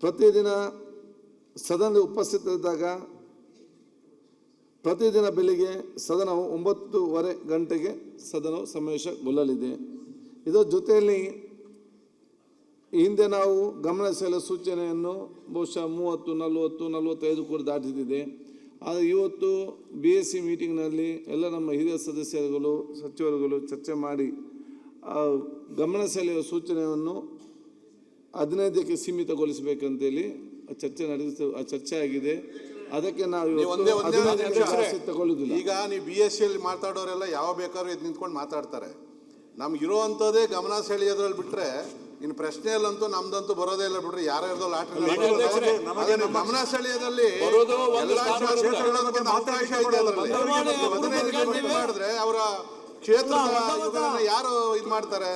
ಪ್ರತಿದಿನ ಸದನದಲ್ಲಿ ಉಪಸ್ಥಿತರಿದ್ದಾಗ ಪ್ರತಿದಿನ ಬೆಳಿಗ್ಗೆ ಸದನವು 9:30 ಗಂಟೆಗೆ ಸದನವು ಸಮಾವೇಶಗೊಳ್ಳಲಿದೆ. ಇದರ ಜೊತೆಯಲ್ಲಿ ಹಿಂದೆ ನಾವು ಗಮನಿಸಲು ಸೂಚನೆಯನ್ನು ಬಹುಶಃ 30, 40, 45 ಕೂಡ ದಾಟಿದೆ. ಆದರೆ ಇವತ್ತು BSc ಮೀಟಿಂಗ್ನಲ್ಲಿ ಎಲ್ಲ ನಮ್ಮ ಹಿರಿಯ ಸದಸ್ಯರುಗಳು ಸಚಿವರುಗಳು ಚರ್ಚೆ ಮಾಡಿ ಗಮನ ಸೆಳೆಯುವ ಸೂಚನೆಯನ್ನು 15ಕ್ಕೆ ಸೀಮಿತಗೊಳಿಸಬೇಕಂತೇಳಿ ಚರ್ಚೆ ಆಗಿದೆ. ಅದಕ್ಕೆ ನಾವು ತಗೊಳ್ಳುವುದಿಲ್ಲ. ಈಗ ನೀವು BScಯಲ್ಲಿ ಮಾತಾಡೋರೆಲ್ಲ ಯಾವ ಬೇಕಾದ್ರೂ ಇದು ನಿಂತ್ಕೊಂಡು ಮಾತಾಡ್ತಾರೆ. ನಮ್ಗಿರುವಂಥದ್ದೇ ಗಮನ ಸೆಳೆಯೋದ್ರಲ್ಲಿ ಬಿಟ್ರೆ ಇನ್ನು ಪ್ರಶ್ನೆಯಲ್ಲಂತೂ ನಮ್ದಂತೂ ಬರೋದೇ ಇಲ್ಲ ಬಿಡ್ರಿ. ಯಾರ್ಯಾರ್ದೋ ಲಾಟ್ರಿ ಗಮನ ಸೆಳೆಯೋದಲ್ಲಿ ಅವಕಾಶ ಇದೆ. ಮಾಡಿದ್ರೆ ಅವರ ಕ್ಷೇತ್ರ ಯಾರು ಇದು ಮಾಡ್ತಾರೆ.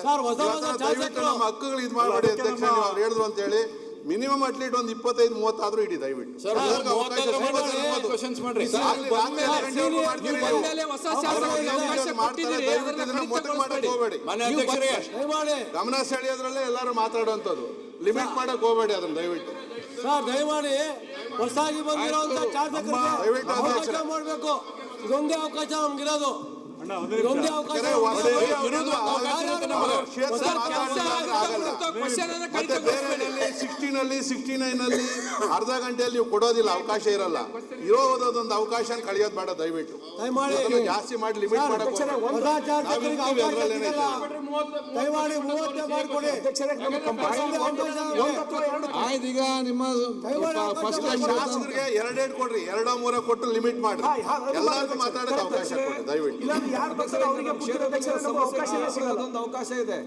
ದಯವಿಟ್ಟು ನಮ್ಮ ಹಕ್ಕುಗಳು ಇದು ಮಾಡಬೇಡಿ ಅಧ್ಯಕ್ಷ, ನೀವು ಅವ್ರು ಹೇಳಿದ್ರು ಅಂತ ಹೇಳಿ ಮಿನಿಮಮ್ ಅಟ್ಲೀಸ್ಟ್ ಒಂದು 25-30 ಆದ್ರೂ ಇಡಿ ದಯವಿಟ್ಟು. ಗಮನ ಸೆಳೆಯೋದ್ರಲ್ಲೇ ಎಲ್ಲರೂ ಮಾತಾಡುವಂಥದ್ದು, ಲಿಮಿಟ್ ಮಾಡಕ್ ಹೋಗಬೇಡಿ ಅದನ್ನ ದಯವಿಟ್ಟು. ದಯಮಾಡಿ ಹೊಸದಾಗಿ ಬಂದಿರುವಂತ ದಯವಿಟ್ಟು ಅವಕಾಶ ಮಾಡಬೇಕು. ಇದೊಂದೇ ಅವಕಾಶ ನಮ್ಗಿರೋದು. ನಲ್ಲಿ 69ನಲ್ಲಿ ಅರ್ಧ ಗಂಟೆಯಲ್ಲಿ ನೀವು ಕೊಡೋದಿಲ್ಲ, ಅವಕಾಶ ಇರಲ್ಲ. ಇರೋದೊಂದು ಅವಕಾಶ ಕಳೆಯೋದು ಬೇಡ ದಯವಿಟ್ಟು. ಜಾಸ್ತಿ ಮಾಡಿ ಲಿಮಿಟ್ ಮಾಡಬೇಕು. ಈಗ ನಿಮ್ಮ ಶಾಸಕರಿಗೆ 2 ಕೊಡ್ರಿ, 2-3 ಕೊಟ್ಟು ಲಿಮಿಟ್ ಮಾಡಿ ಎಲ್ಲರಿಗೂ ಮಾತಾಡೋಕೆ ಅವಕಾಶ ಕೊಡಿ ದಯವಿಟ್ಟು. ಅವಕಾಶ ಇದೆ.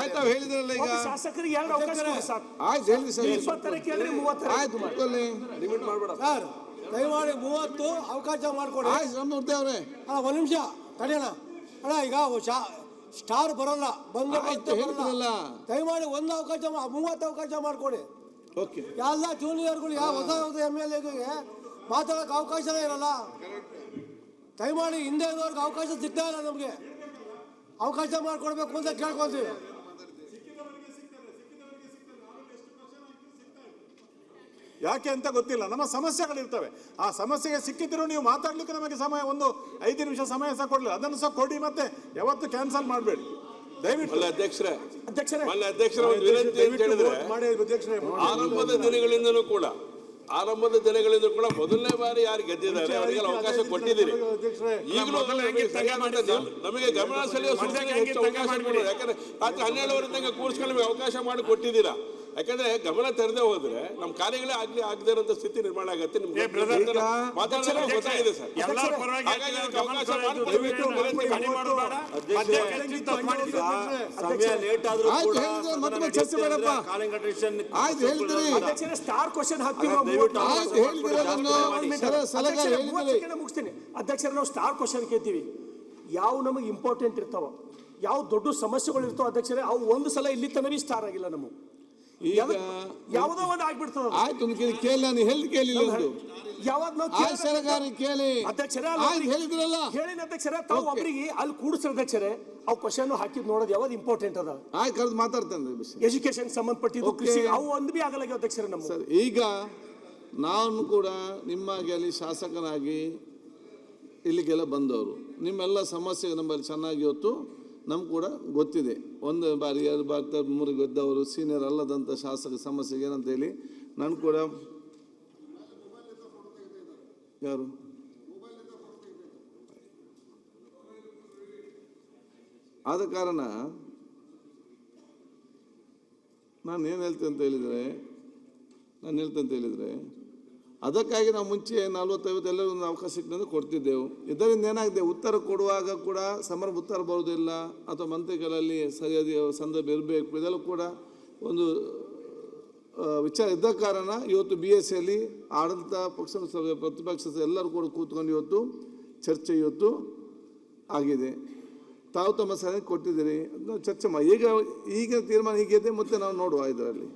ಆಯ್ತು ಹೇಳಿದ್ರಲ್ಲ ಈಗ ಶಾಸಕರಿಗೆ 2 ಅವಕಾಶ ಆಯ್ತು ಹೇಳಿ ಸರ್. 20 ಆಯ್ತು ಲಿಮಿಟ್ ಮಾಡಬೇಡ ಸರ್. ದಯಮಾಡಿ 30 ಅವಕಾಶ ಮಾಡ್ಕೊಡಿ. ಆಯ್ತು ರಾಮಮೂರ್ತಿ ಅವರೇ ಒಂದು ನಿಮಿಷ ತಡೆಯೋಣ ಅಣ್ಣ. ಈಗ ಸ್ಟಾರ್ ಬರಲ್ಲ, ಬಂದಲ್ಲ. ದಯಮಾಡಿ 1 ಅವಕಾಶ 30 ಅವಕಾಶ ಮಾಡ್ಕೊಡಿ. ಎಲ್ಲ ಜೂನಿಯರ್ಗಳು ಯಾವ ಹೊಸ MLAಗೆ ಮಾತಾಡೋಕೆ ಅವಕಾಶನೇ ಇರಲ್ಲ. ದಯಮಾಡಿ ಹಿಂದೆ ಇರೋರ್ಗೆ ಅವಕಾಶ ಸಿಗ್ತಾ ಇಲ್ಲ. ನಮಗೆ ಅವಕಾಶ ಮಾಡಿಕೊಡ್ಬೇಕು ಅಂತ ಕೇಳ್ಕೊಳ್ತೀವಿ. ಯಾಕೆ ಅಂತ ಗೊತ್ತಿಲ್ಲ. ನಮ್ಮ ಸಮಸ್ಯೆಗಳಿರ್ತವೆ. ಆ ಸಮಸ್ಯೆಗೆ ಸಿಕ್ಕಿದ್ರು ನೀವು ಮಾತಾಡ್ಲಿಕ್ಕೆ ನಮಗೆ ಸಮಯ ಒಂದು 5 ನಿಮಿಷ ಸಮಯ ಸಹ ಕೊಡಲಿಲ್ಲ. ಅದನ್ನು ಸಹ ಕೊಡಿ, ಮತ್ತೆ ಯಾವತ್ತು ಕ್ಯಾನ್ಸಲ್ ಮಾಡಬೇಡಿ ದಯವಿಟ್ಟು. ಅಧ್ಯಕ್ಷರೇ ಒಂದು ವಿನಂತಿ ಅಂತ ಹೇಳಿದ್ರೆ, ಆರಂಭದ ದಿನಗಳಿಂದಲೂ ಕೂಡ ಮೊದಲನೇ ಬಾರಿ ಯಾರು ಗೆದ್ದಿದ್ದಾರೆ ಅವರಿಗೆಲ್ಲ ಅವಕಾಶ ಕೊಟ್ಟಿದ್ದೀರಿ. ಈಗಲೂ ನಮಗೆ ಗಮನ ಸೆಳೆಯುವ ಸೂಚನೆ ಹೆಚ್ಚು ಅವಕಾಶ ಕೊಡಿ. ಯಾಕಂದ್ರೆ ರಾತ್ರಿ 12 ತನಕ ಕೂರಿಸ್ಕೊಂಡು ನಮಗೆ ಅವಕಾಶ ಮಾಡಿ ಕೊಟ್ಟಿದ್ದೀರಾ. ಯಾಕಂದ್ರೆ ಗಮನ ತೆರೆದೇ ಹೋದ್ರೆ ನಮ್ಮ ಕಾರ್ಯಗಳೇ ಆಗದೇ ಇರುವಂತ ಸ್ಥಿತಿ ನಿರ್ಮಾಣ ಆಗುತ್ತೆ. ನಿಮ್ಗೆ ಮಾತಾಡೋದು ಗೊತ್ತಾಗಿದೆ ಸರ್. ಹಾಗಾಗಿ ಅವಕಾಶ ಸ್ಟಾರ್ ಕ್ವಶನ್ ಮುಗಿಸ್ತೀನಿ ಅಧ್ಯಕ್ಷರ. ನಾವು ಸ್ಟಾರ್ ಕ್ವಶನ್ ಕೇಳ್ತೀವಿ, ಯಾವ ನಮಗೆ ಇಂಪಾರ್ಟೆಂಟ್ ಇರ್ತಾವ, ಯಾವ ದೊಡ್ಡ ಸಮಸ್ಯೆಗಳು ಇರ್ತಾವ ಅಧ್ಯಕ್ಷರೇ, ಅವು ಒಂದು ಸಲ ಇಲ್ಲಿ ತನಕ ಸ್ಟಾರ್ ಆಗಿಲ್ಲ. ನಮಗೆ ಯಾವುದೋ ಒಂದು ಆಗ್ಬಿಡ್ತದ. ಆಯ್ತು ಕೇಳಿ, ನಾನು ಹೇಳಿ ಕೇಳಿಲ್ಲ. ಕೇಳಿ ಅಧ್ಯಕ್ಷರೇ ಹೇಳಿದ್ರಲ್ಲ, ಹೇಳಿನ ಅಧ್ಯಕ್ಷರೇ ತಾವು ಒಬ್ಬರಿಗೆ ಅಲ್ಲಿ ಕೂಡಿಸ್ರ ಅಧ್ಯಕ್ಷರೇ ಅವು ಕ್ವಶನ್ ಹಾಕಿದ್ ನೋಡೋದು ಯಾವ್ದು ಇಂಪಾರ್ಟೆಂಟ್ ಅದ. ಆಯ್ತು ಕರೆದು ಮಾತಾಡ್ತೇನೆ. ಎಜುಕೇಶನ್ ಸಂಬಂಧಪಟ್ಟಿದ್ದು ಕೃಷಿ ಅವು ಒಂದು ಬಿ ಆಗಲ್ಲ ಅಧ್ಯಕ್ಷರೇ. ನಮ್ಮ ಸರ್ ಈಗ ನಾನು ಕೂಡ ನಿಮ್ಮಾಗಿ ಅಲ್ಲಿ ಶಾಸಕನಾಗಿ ಇಲ್ಲಿಗೆಲ್ಲ ಬಂದವರು, ನಿಮ್ಮೆಲ್ಲ ಸಮಸ್ಯೆ ನಮ್ಮಲ್ಲಿ ಚೆನ್ನಾಗಿ ಇವತ್ತು ನಮ್ಗೆ ಕೂಡ ಗೊತ್ತಿದೆ. 1 ಬಾರಿ 2 ಬಾರಿ 3 ಗೆದ್ದವರು ಸೀನಿಯರ್ ಅಲ್ಲದಂಥ ಶಾಸಕ ಸಮಸ್ಯೆಗೆ ಏನಂತ ಹೇಳಿ ನಾನು ಕೂಡ ಯಾರು ಆದ ಕಾರಣ ನಾನು ಏನು ಹೇಳ್ತೇನೆ ಅಂತ ಹೇಳಿದರೆ ಅದಕ್ಕಾಗಿ ನಾವು ಮುಂಚೆ 40-50 ಎಲ್ಲರೂ ಒಂದು ಅವಕಾಶ ಸಿಕ್ಕಂದ್ರೆ ಕೊಡ್ತಿದ್ದೆವು. ಇದರಿಂದ ಏನಾಗಿದೆ, ಉತ್ತರ ಕೊಡುವಾಗ ಕೂಡ ಉತ್ತರ ಬರೋದಿಲ್ಲ ಅಥವಾ ಮಂತ್ರಿಗಳಲ್ಲಿ ಸರಿಯಾದ ಸಂದರ್ಭ ಇರಬೇಕು. ಇದೆಲ್ಲ ಕೂಡ ಒಂದು ವಿಚಾರ ಇದ್ದ ಕಾರಣ ಇವತ್ತು BScಯಲ್ಲಿ ಆಡಳಿತ ಪಕ್ಷ ಪ್ರತಿಪಕ್ಷ ಎಲ್ಲರೂ ಕೂಡ ಕೂತ್ಕೊಂಡು ಇವತ್ತು ಚರ್ಚೆ ಇವತ್ತು ಆಗಿದೆ. ತಾವು ತಮ್ಮ ಸಲಹೆ ಕೊಟ್ಟಿದ್ದೀರಿ, ಚರ್ಚೆ ಮಾಡಿ. ಈಗ ತೀರ್ಮಾನ ಹೀಗಿದೆ, ಮತ್ತೆ ನಾವು ನೋಡುವ ಇದರಲ್ಲಿ.